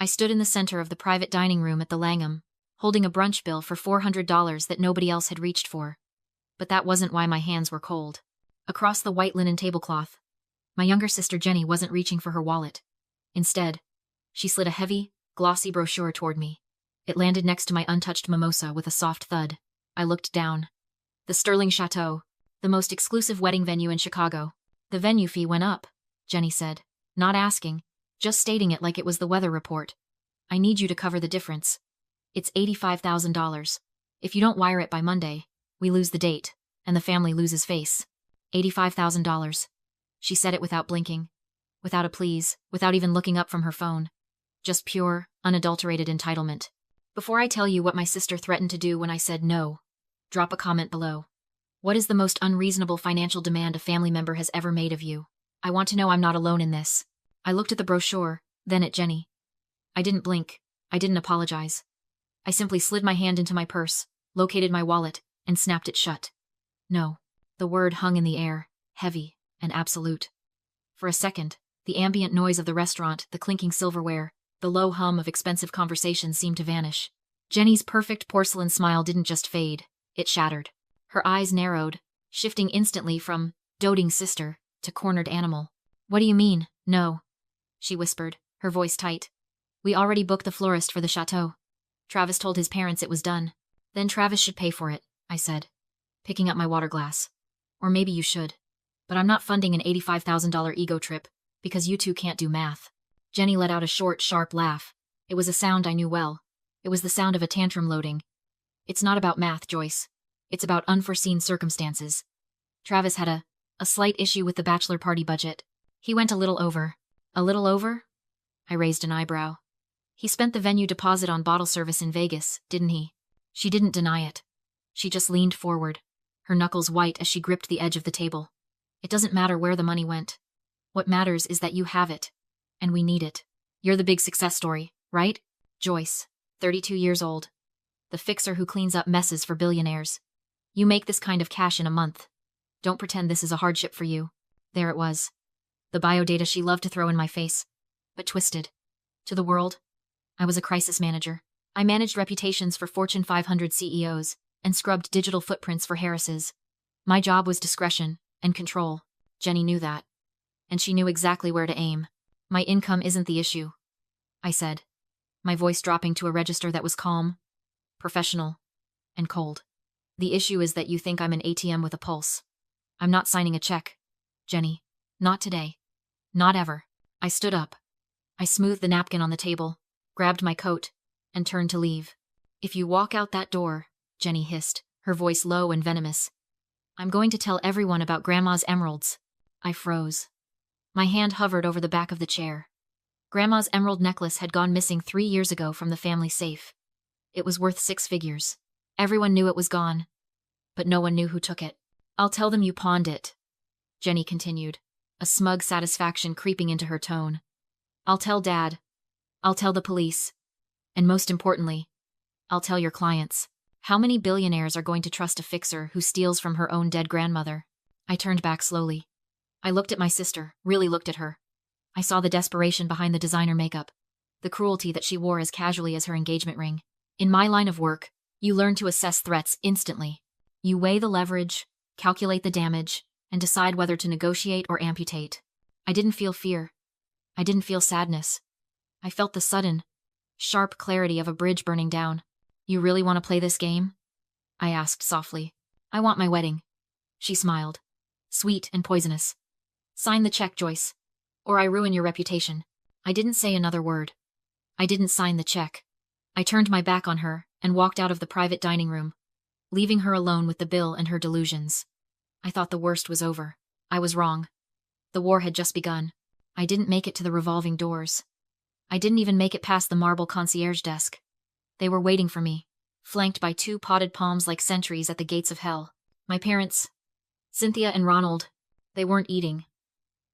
I stood in the center of the private dining room at the Langham, holding a brunch bill for $400 that nobody else had reached for. But that wasn't why my hands were cold. Across the white linen tablecloth, my younger sister Jenny wasn't reaching for her wallet. Instead, she slid a heavy, glossy brochure toward me. It landed next to my untouched mimosa with a soft thud. I looked down. The Sterling Chateau, the most exclusive wedding venue in Chicago. The venue fee went up, Jenny said, not asking, just stating it like it was the weather report. I need you to cover the difference. It's $85,000. If you don't wire it by Monday, we lose the date, and the family loses face. $85,000. She said it without blinking, without a please, without even looking up from her phone. Just pure, unadulterated entitlement. Before I tell you what my sister threatened to do when I said no, drop a comment below. What is the most unreasonable financial demand a family member has ever made of you? I want to know I'm not alone in this. I looked at the brochure, then at Jenny. I didn't blink. I didn't apologize. I simply slid my hand into my purse, located my wallet, and snapped it shut. No. The word hung in the air, heavy and absolute. For a second, the ambient noise of the restaurant, the clinking silverware, the low hum of expensive conversation seemed to vanish. Jenny's perfect porcelain smile didn't just fade, it shattered. Her eyes narrowed, shifting instantly from doting sister to cornered animal. What do you mean, no? She whispered, her voice tight. We already booked the florist for the chateau. Travis told his parents it was done. Then Travis should pay for it, I said, picking up my water glass. Or maybe you should. But I'm not funding an $85,000 ego trip, because you two can't do math. Jenny let out a short, sharp laugh. It was a sound I knew well. It was the sound of a tantrum loading. It's not about math, Joyce. It's about unforeseen circumstances. Travis had a slight issue with the bachelor party budget. He went a little over. A little over? I raised an eyebrow. He spent the venue deposit on bottle service in Vegas, didn't he? She didn't deny it. She just leaned forward, her knuckles white as she gripped the edge of the table. It doesn't matter where the money went. What matters is that you have it. And we need it. You're the big success story, right? Joyce, 32 years old. The fixer who cleans up messes for billionaires. You make this kind of cash in a month. Don't pretend this is a hardship for you. There it was. The biodata she loved to throw in my face, but twisted. To the world, I was a crisis manager. I managed reputations for Fortune 500 CEOs and scrubbed digital footprints for Harris's. My job was discretion and control. Jenny knew that. And she knew exactly where to aim. My income isn't the issue, I said, my voice dropping to a register that was calm, professional, and cold. The issue is that you think I'm an ATM with a pulse. I'm not signing a check, Jenny. Not today. Not ever. I stood up. I smoothed the napkin on the table, grabbed my coat, and turned to leave. If you walk out that door, Jenny hissed, her voice low and venomous, I'm going to tell everyone about Grandma's emeralds. I froze. My hand hovered over the back of the chair. Grandma's emerald necklace had gone missing 3 years ago from the family safe. It was worth 6 figures. Everyone knew it was gone, but no one knew who took it. I'll tell them you pawned it, Jenny continued, a smug satisfaction creeping into her tone. I'll tell Dad. I'll tell the police. And most importantly, I'll tell your clients. How many billionaires are going to trust a fixer who steals from her own dead grandmother? I turned back slowly. I looked at my sister, really looked at her. I saw the desperation behind the designer makeup, the cruelty that she wore as casually as her engagement ring. In my line of work, you learn to assess threats instantly. You weigh the leverage, calculate the damage, and decide whether to negotiate or amputate. I didn't feel fear. I didn't feel sadness. I felt the sudden, sharp clarity of a bridge burning down. You really want to play this game? I asked softly. I want my wedding. She smiled. Sweet and poisonous. Sign the check, Joyce, or I ruin your reputation. I didn't say another word. I didn't sign the check. I turned my back on her and walked out of the private dining room, leaving her alone with the bill and her delusions. I thought the worst was over. I was wrong. The war had just begun. I didn't make it to the revolving doors. I didn't even make it past the marble concierge desk. They were waiting for me, flanked by 2 potted palms like sentries at the gates of hell. My parents, Cynthia and Ronald, they weren't eating.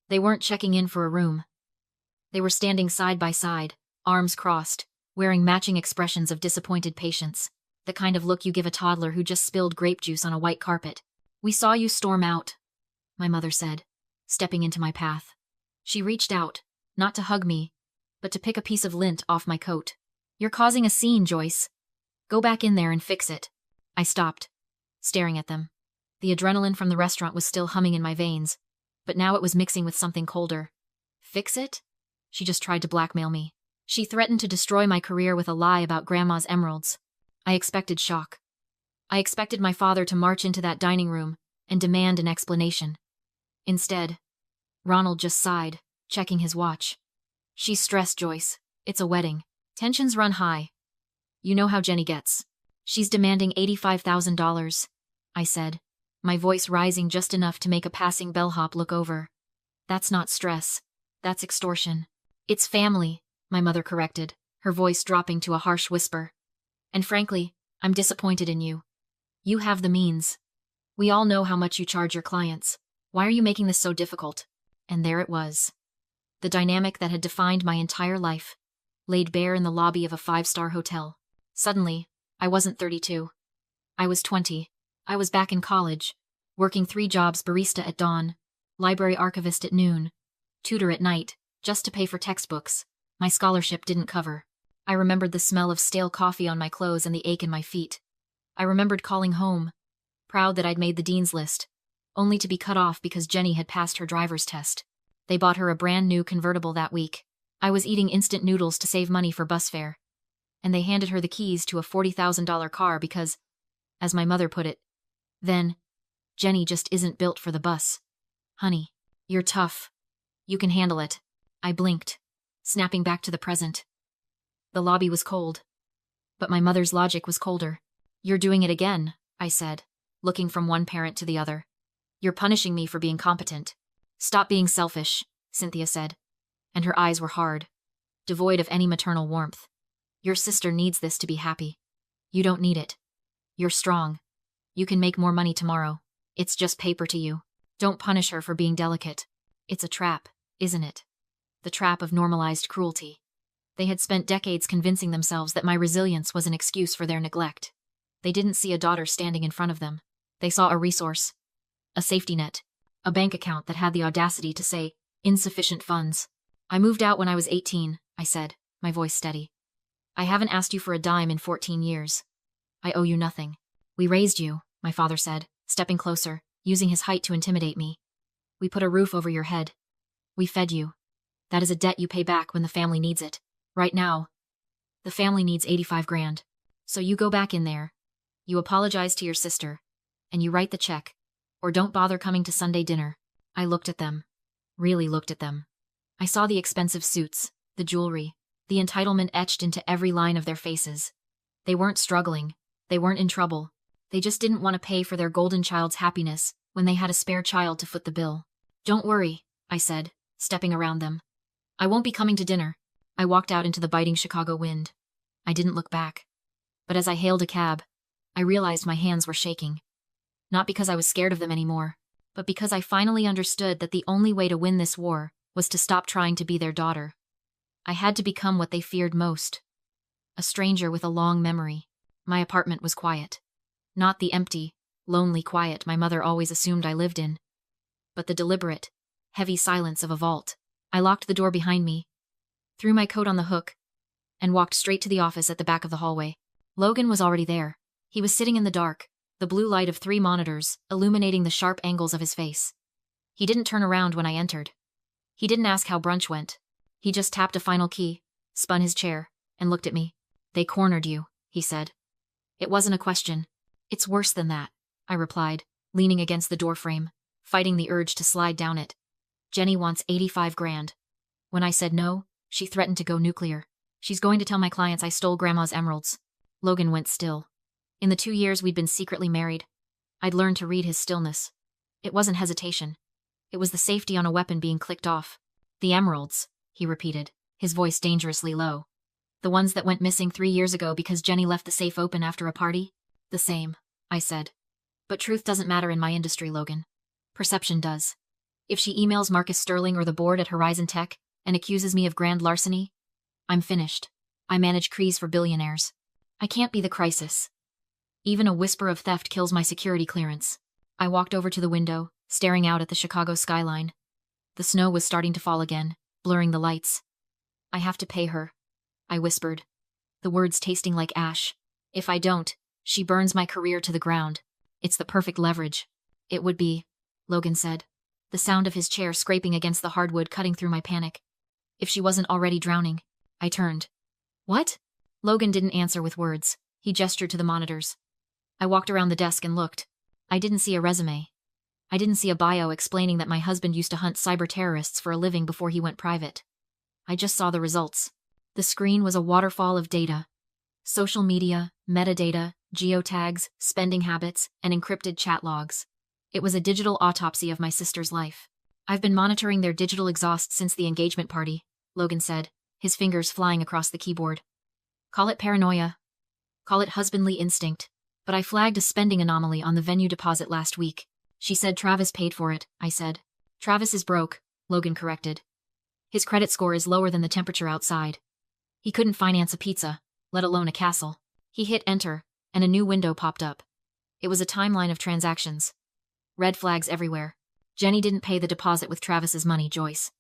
They weren't checking in for a room. They were standing side by side, arms crossed, wearing matching expressions of disappointed patience, the kind of look you give a toddler who just spilled grape juice on a white carpet. We saw you storm out, my mother said, stepping into my path. She reached out, not to hug me, but to pick a piece of lint off my coat. "You're causing a scene, Joyce. Go back in there and fix it." I stopped, staring at them. The adrenaline from the restaurant was still humming in my veins, but now it was mixing with something colder. Fix it? She just tried to blackmail me. She threatened to destroy my career with a lie about Grandma's emeralds. I expected shock. I expected my father to march into that dining room and demand an explanation. Instead, Ronald just sighed, checking his watch. "She's stressed, Joyce. It's a wedding. Tensions run high. You know how Jenny gets. She's demanding $85,000, I said, my voice rising just enough to make a passing bellhop look over. "That's not stress. That's extortion." "It's family," my mother corrected, her voice dropping to a harsh whisper. "And frankly, I'm disappointed in you. You have the means. We all know how much you charge your clients. Why are you making this so difficult?" And there it was. The dynamic that had defined my entire life, laid bare in the lobby of a 5-star hotel. Suddenly, I wasn't 32. I was 20. I was back in college, working 3 jobs: barista at dawn, library archivist at noon, tutor at night, just to pay for textbooks my scholarship didn't cover. I remembered the smell of stale coffee on my clothes and the ache in my feet. I remembered calling home, proud that I'd made the dean's list, only to be cut off because Jenny had passed her driver's test. They bought her a brand new convertible that week. I was eating instant noodles to save money for bus fare. And they handed her the keys to a $40,000 car because, as my mother put it, then, Jenny just isn't built for the bus. "Honey, you're tough. You can handle it." I blinked, snapping back to the present. The lobby was cold, but my mother's logic was colder. "You're doing it again," I said, looking from one parent to the other. "You're punishing me for being competent." "Stop being selfish," Cynthia said, and her eyes were hard, devoid of any maternal warmth. "Your sister needs this to be happy. You don't need it. You're strong. You can make more money tomorrow. It's just paper to you. Don't punish her for being delicate. It's a trap, isn't it? The trap of normalized cruelty." They had spent decades convincing themselves that my resilience was an excuse for their neglect. They didn't see a daughter standing in front of them. They saw a resource, a safety net, a bank account that had the audacity to say, "insufficient funds." "I moved out when I was 18, I said, my voice steady. "I haven't asked you for a dime in 14 years. I owe you nothing." "We raised you," my father said, stepping closer, using his height to intimidate me. "We put a roof over your head. We fed you. That is a debt you pay back when the family needs it. Right now, the family needs 85 grand. So you go back in there, you apologize to your sister, and you write the check, or don't bother coming to Sunday dinner." I looked at them. Really looked at them. I saw the expensive suits, the jewelry, the entitlement etched into every line of their faces. They weren't struggling. They weren't in trouble. They just didn't want to pay for their golden child's happiness when they had a spare child to foot the bill. "Don't worry," I said, stepping around them. "I won't be coming to dinner." I walked out into the biting Chicago wind. I didn't look back. But as I hailed a cab, I realized my hands were shaking. Not because I was scared of them anymore, but because I finally understood that the only way to win this war was to stop trying to be their daughter. I had to become what they feared most. A stranger with a long memory. My apartment was quiet. Not the empty, lonely quiet my mother always assumed I lived in, but the deliberate, heavy silence of a vault. I locked the door behind me, threw my coat on the hook, and walked straight to the office at the back of the hallway. Logan was already there. He was sitting in the dark, the blue light of 3 monitors illuminating the sharp angles of his face. He didn't turn around when I entered. He didn't ask how brunch went. He just tapped a final key, spun his chair, and looked at me. "They cornered you," he said. It wasn't a question. "It's worse than that," I replied, leaning against the doorframe, fighting the urge to slide down it. "Jenny wants 85 grand. When I said no, she threatened to go nuclear. She's going to tell my clients I stole Grandma's emeralds." Logan went still. In the 2 years we'd been secretly married, I'd learned to read his stillness. It wasn't hesitation. It was the safety on a weapon being clicked off. "The emeralds," he repeated, his voice dangerously low. "The ones that went missing 3 years ago because Jenny left the safe open after a party?" "The same," I said. "But truth doesn't matter in my industry, Logan. Perception does. If she emails Marcus Sterling or the board at Horizon Tech and accuses me of grand larceny, I'm finished. I manage crees for billionaires. I can't be the crisis. Even a whisper of theft kills my security clearance." I walked over to the window, staring out at the Chicago skyline. The snow was starting to fall again, blurring the lights. I have to pay her, I whispered, the words tasting like ash. If I don't, she burns my career to the ground. It's the perfect leverage. It would be, Logan said, the sound of his chair scraping against the hardwood cutting through my panic. If she wasn't already drowning. I turned. What? Logan didn't answer with words. He gestured to the monitors. I walked around the desk and looked. I didn't see a resume. I didn't see a bio explaining that my husband used to hunt cyber terrorists for a living before he went private. I just saw the results. The screen was a waterfall of data. Social media, metadata, geotags, spending habits, and encrypted chat logs. It was a digital autopsy of my sister's life. I've been monitoring their digital exhaust since the engagement party, Logan said, his fingers flying across the keyboard. Call it paranoia. Call it husbandly instinct. But I flagged a spending anomaly on the venue deposit last week. She said Travis paid for it, I said. Travis is broke, Logan corrected. His credit score is lower than the temperature outside. He couldn't finance a pizza, let alone a castle. He hit enter, and a new window popped up. It was a timeline of transactions. Red flags everywhere. Jenny didn't pay the deposit with Travis's money, Joyce.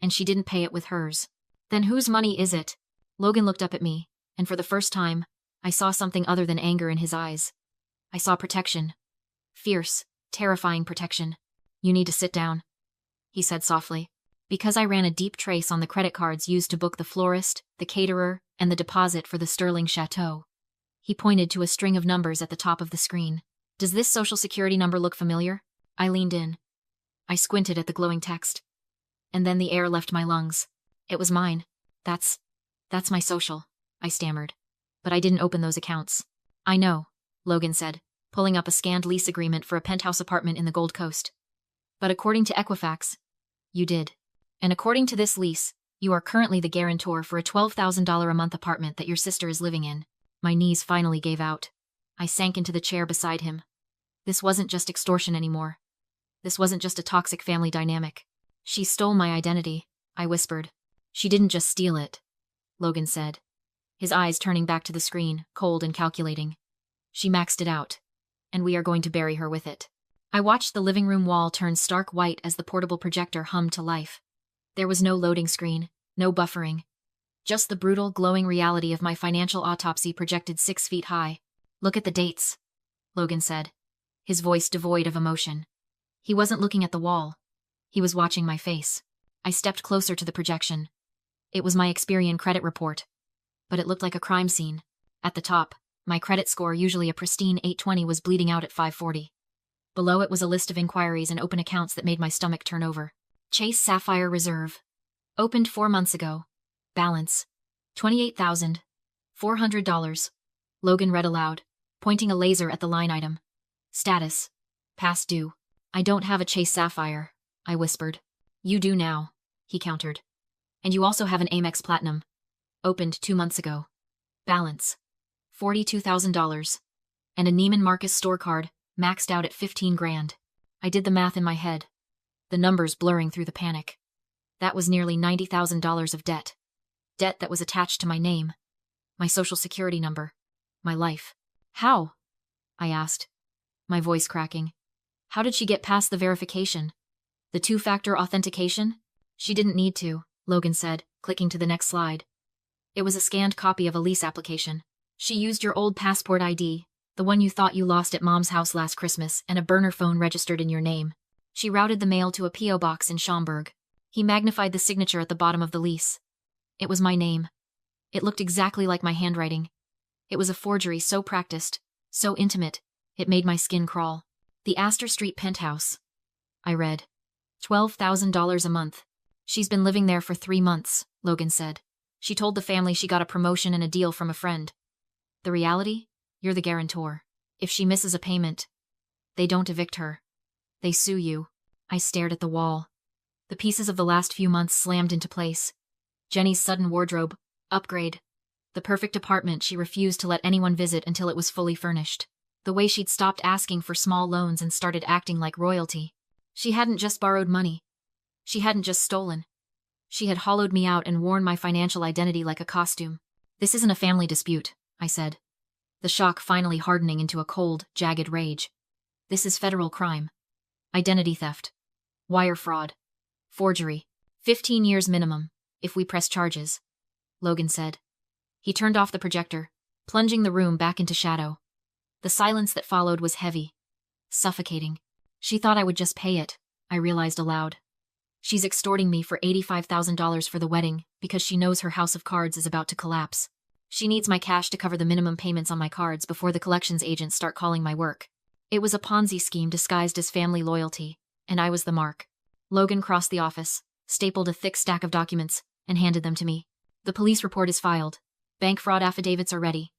And she didn't pay it with hers. Then whose money is it? Logan looked up at me, and for the first time, I saw something other than anger in his eyes. I saw protection. Fierce, terrifying protection. You need to sit down, he said softly. Because I ran a deep trace on the credit cards used to book the florist, the caterer, and the deposit for the Sterling Chateau. He pointed to a string of numbers at the top of the screen. Does this social security number look familiar? I leaned in. I squinted at the glowing text. And then the air left my lungs. It was mine. That's my social, I stammered. But I didn't open those accounts. I know, Logan said, pulling up a scanned lease agreement for a penthouse apartment in the Gold Coast. But according to Equifax, you did. And according to this lease, you are currently the guarantor for a $12,000 a month apartment that your sister is living in. My knees finally gave out. I sank into the chair beside him. This wasn't just extortion anymore. This wasn't just a toxic family dynamic. She stole my identity, I whispered. She didn't just steal it, Logan said, his eyes turning back to the screen, cold and calculating. She maxed it out, and we are going to bury her with it. I watched the living room wall turn stark white as the portable projector hummed to life. There was no loading screen, no buffering. Just the brutal, glowing reality of my financial autopsy projected 6 feet high. Look at the dates, Logan said, his voice devoid of emotion. He wasn't looking at the wall. He was watching my face. I stepped closer to the projection. It was my Experian credit report. But it looked like a crime scene. At the top, my credit score, usually a pristine 820, was bleeding out at 540. Below it was a list of inquiries and open accounts that made my stomach turn over. Chase Sapphire Reserve. Opened 4 months ago. Balance. $28,400. Logan read aloud, pointing a laser at the line item. Status. Past due. I don't have a Chase Sapphire, I whispered. You do now, he countered. And you also have an Amex Platinum. Opened 2 months ago. Balance. $42,000. And a Neiman Marcus store card, maxed out at 15 grand. I did the math in my head, the numbers blurring through the panic. That was nearly $90,000 of debt. Debt that was attached to my name, my social security number, my life. How? I asked, my voice cracking. How did she get past the verification? The 2-factor authentication? She didn't need to, Logan said, clicking to the next slide. It was a scanned copy of a lease application. She used your old passport ID, the one you thought you lost at Mom's house last Christmas, and a burner phone registered in your name. She routed the mail to a P.O. box in Schaumburg. He magnified the signature at the bottom of the lease. It was my name. It looked exactly like my handwriting. It was a forgery so practiced, so intimate, it made my skin crawl. The Astor Street penthouse. I read. $12,000 a month. She's been living there for 3 months, Logan said. She told the family she got a promotion and a deal from a friend. The reality? You're the guarantor. If she misses a payment, they don't evict her. They sue you. I stared at the wall. The pieces of the last few months slammed into place. Jenny's sudden wardrobe upgrade. The perfect apartment she refused to let anyone visit until it was fully furnished. The way she'd stopped asking for small loans and started acting like royalty. She hadn't just borrowed money. She hadn't just stolen. She had hollowed me out and worn my financial identity like a costume. This isn't a family dispute, I said, the shock finally hardening into a cold, jagged rage. This is federal crime. Identity theft. Wire fraud. Forgery. 15 years minimum, if we press charges. Logan said. He turned off the projector, plunging the room back into shadow. The silence that followed was heavy, suffocating. She thought I would just pay it, I realized aloud. She's extorting me for $85,000 for the wedding because she knows her house of cards is about to collapse. She needs my cash to cover the minimum payments on my cards before the collections agents start calling my work. It was a Ponzi scheme disguised as family loyalty, and I was the mark. Logan crossed the office, stapled a thick stack of documents, and handed them to me. The police report is filed. Bank fraud affidavits are ready.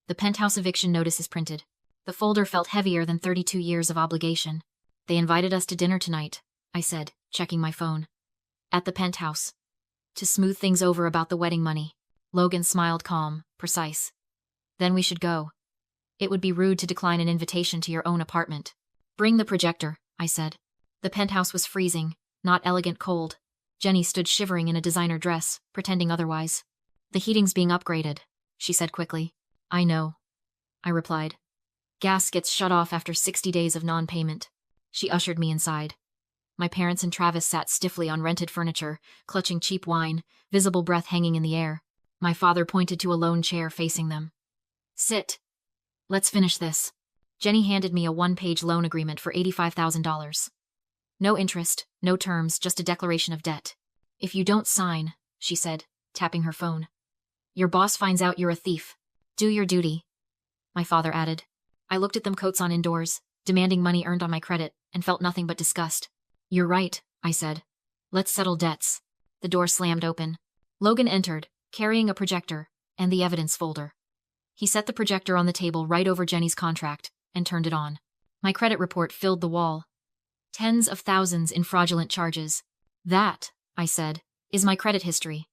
The penthouse eviction notice is printed. The folder felt heavier than 32 years of obligation. They invited us to dinner tonight, I said, checking my phone. At the penthouse. To smooth things over about the wedding money. Logan smiled calm, precise. Then we should go. It would be rude to decline an invitation to your own apartment. Bring the projector, I said. The penthouse was freezing, not elegant cold. Jenny stood shivering in a designer dress, pretending otherwise. The heating's being upgraded, she said quickly. I know, I replied. Gas gets shut off after 60 days of non-payment. She ushered me inside. My parents and Travis sat stiffly on rented furniture, clutching cheap wine, visible breath hanging in the air. My father pointed to a lone chair facing them. Sit. Let's finish this. Jenny handed me a one-page loan agreement for $85,000. No interest, no terms, just a declaration of debt. If you don't sign, she said, tapping her phone, your boss finds out you're a thief. Do your duty. My father added. I looked at them, coats on indoors, demanding money earned on my credit, and felt nothing but disgust. You're right, I said. Let's settle debts. The door slammed open. Logan entered, carrying a projector and the evidence folder. He set the projector on the table right over Jenny's contract and turned it on. My credit report filled the wall. Tens of thousands in fraudulent charges. That, I said, is my credit history.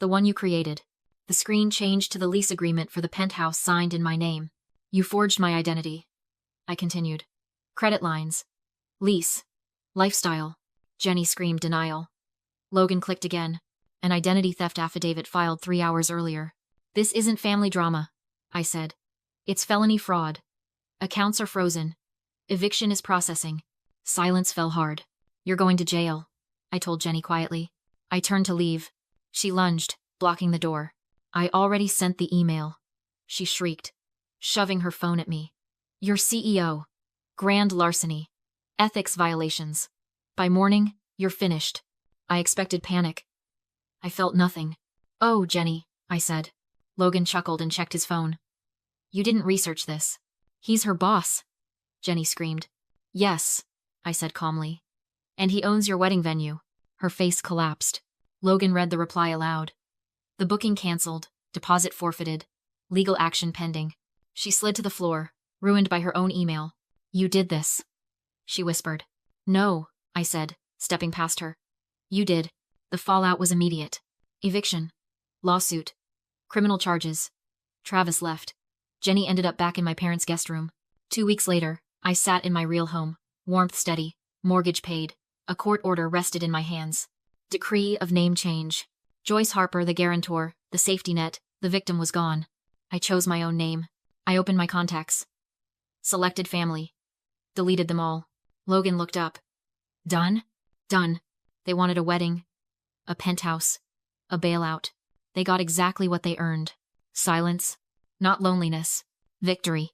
The one you created. The screen changed to the lease agreement for the penthouse signed in my name. You forged my identity. I continued. Credit lines. Lease. Lifestyle. Jenny screamed denial. Logan clicked again. An identity theft affidavit filed 3 hours earlier. This isn't family drama, I said. It's felony fraud. Accounts are frozen. Eviction is processing. Silence fell hard. You're going to jail, I told Jenny quietly. I turned to leave. She lunged, blocking the door. I already sent the email, she shrieked, shoving her phone at me. Your CEO. Grand larceny. Ethics violations. By morning, you're finished. I expected panic. I felt nothing. Oh, Jenny, I said. Logan chuckled and checked his phone. You didn't research this. He's her boss, Jenny screamed. Yes, I said calmly. And he owns your wedding venue. Her face collapsed. Logan read the reply aloud. The booking canceled, deposit forfeited, legal action pending. She slid to the floor, ruined by her own email. You did this, she whispered. No, I said, stepping past her. You did. The fallout was immediate. Eviction. Lawsuit. Criminal charges. Travis left. Jenny ended up back in my parents' guest room. 2 weeks later, I sat in my real home, warmth steady, mortgage paid. A court order rested in my hands. Decree of name change. Joyce Harper, the guarantor, the safety net, the victim was gone. I chose my own name. I opened my contacts. Selected family. Deleted them all. Logan looked up. Done? Done. They wanted a wedding. A penthouse. A bailout. They got exactly what they earned. Silence. Not loneliness. Victory.